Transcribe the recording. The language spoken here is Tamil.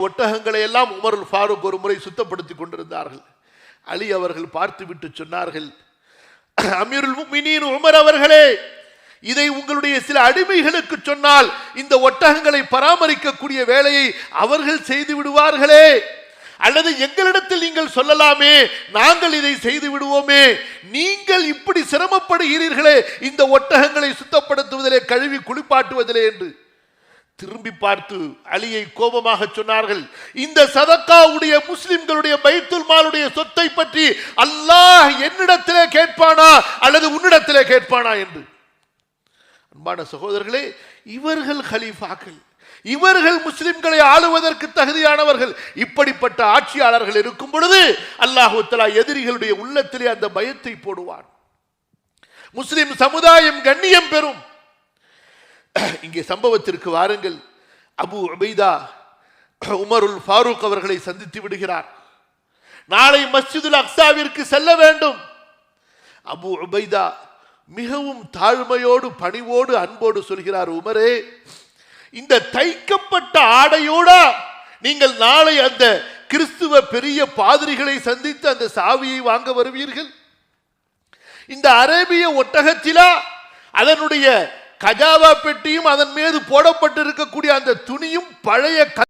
ஒட்டகங்களை எல்லாம் உமருல் ஃபாரூக் ஒரு முறை சுத்தப்படுத்திக் கொண்டிருந்தார்கள். அலி அவர்கள் பார்த்துவிட்டு சொன்னார்கள், அமீருல் முஃமினீன் உமர் அவர்களே, இதை உங்களுடைய சில அடிமைகளுக்கு சொன்னால் இந்த ஒட்டகங்களை பராமரிக்கக்கூடிய வேலையை அவர்கள் செய்து விடுவார்களே, அல்லது எங்களிடத்தில் நீங்கள் சொல்லலாமே, நாங்கள் இதை செய்து விடுவோமே, நீங்கள் இப்படி சிரமப்படுகிறீர்களே இந்த ஒட்டகங்களை சுத்தப்படுத்துவதிலே, கழுவி குளிப்பாட்டுவதிலே என்று திரும்பி பார்த்து அலியை கோபமாக சொன்னார்கள், இந்த சதக்காவுடைய முஸ்லிம்களுடைய பைத்துல் மாலுடைய சொத்தை பற்றி அல்லாஹ் என்னிடத்திலே கேட்பானா அல்லது உன்னிடத்திலே கேட்பானா என்று. அன்பான சகோதரர்களே, இவர்கள் கலீஃபாக்கள், இவர்கள் முஸ்லிம்களை ஆளுவதற்கு தகுதியானவர்கள். இப்படிப்பட்ட ஆட்சியாளர்கள் இருக்கும் பொழுது அல்லாஹ் தஆலா எதிரிகளுடைய உள்ளத்திலே அந்த பயத்தை போடுவான். முஸ்லிம் சமுதாயம் கண்ணியம் பெறும். இங்கே சம்பவத்திற்கு வாருங்கள். அபு உபைதா உமருல் ஃபாரூக் அவர்களை சந்தித்து விடுகிறார். நாளை மஸ்ஜிதுல் அக்ஸாவிற்கு செல்ல வேண்டும். அபு உபைதா மிகவும் தாழ்மையோடு பணிவோடு அன்போடு சொல்கிறார், உமரே, இந்த தைக்கப்பட்ட ஆடையோட நீங்கள் நாளை அந்த கிறிஸ்துவ பெரிய பாதிரிகளை சந்தித்து அந்த சாவியை வாங்க வருவீர்கள்? இந்த அரேபிய ஒட்டகத்திலா அதனுடைய கஜாவா பெட்டியும் அதன் மீது போடப்பட்டிருக்கக்கூடிய அந்த துணியும் பழைய